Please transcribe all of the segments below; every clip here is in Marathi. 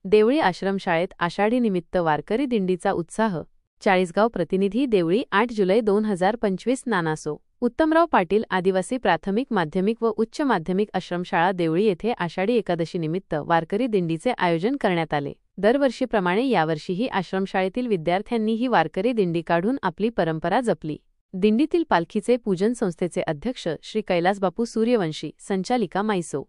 देवळी आश्रमशाळेत आषाढीनिमित्त वारकरी दिंडीचा उत्साह. चाळीसगाव प्रतिनिधी देवळी 8 जुलै 2025 नानासो. उत्तमराव पाटील आदिवासी प्राथमिक माध्यमिक व उच्च माध्यमिक आश्रमशाळा देवळी येथे आषाढी एकादशीनिमित्त वारकरी दिंडीचे आयोजन करण्यात आले. दरवर्षीप्रमाणे यावर्षीही आश्रमशाळेतील विद्यार्थ्यांनी ही वारकरी दिंडी काढून आपली परंपरा जपली. दिंडीतील पालखीचे पूजन संस्थेचे अध्यक्ष श्री कैलासबापू सूर्यवंशी, संचालिका माईसो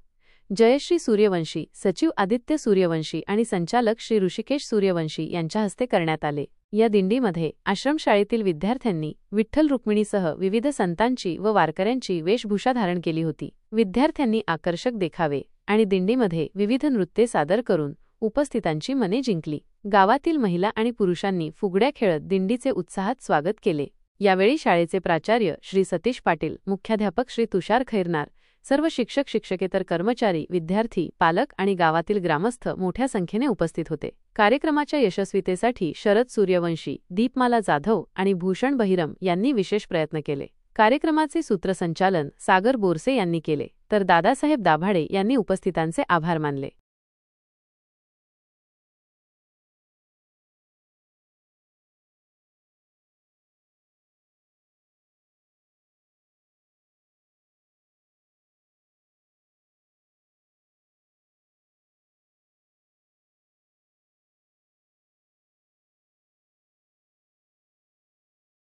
जयश्री सूर्यवंशी, सचिव आदित्य सूर्यवंशी आणि संचालक श्री ऋषिकेश सूर्यवंशी यांच्या हस्ते करण्यात आले. या दिंडीमध्ये आश्रमशाळेतील विद्यार्थ्यांनी विठ्ठल रुक्मिणीसह विविध संतांची व वारकऱ्यांची वेशभूषा धारण केली होती. विद्यार्थ्यांनी आकर्षक देखावे आणि दिंडीमध्ये विविध नृत्ये सादर करून उपस्थितांची मने जिंकली. गावातील महिला आणि पुरुषांनी फुगड्या खेळत दिंडीचे उत्साहात स्वागत केले. यावेळी शाळेचे प्राचार्य श्री सतीश पाटील, मुख्याध्यापक श्री तुषार खैरनार, सर्व शिक्षक शिक्षकेतर कर्मचारी, विद्यार्थी, पालक आणि गावातील ग्रामस्थ मोठ्या संख्येने उपस्थित होते. कार्यक्रमाच्या यशस्वीतेसाठी शरद सूर्यवंशी, दीपमाला जाधव आणि भूषण बहिरम यांनी विशेष प्रयत्न केले. कार्यक्रमाचे सूत्रसंचालन सागर बोरसे यांनी केले, तर दादासाहेब दाभाडे यांनी उपस्थितांचे आभार मानले.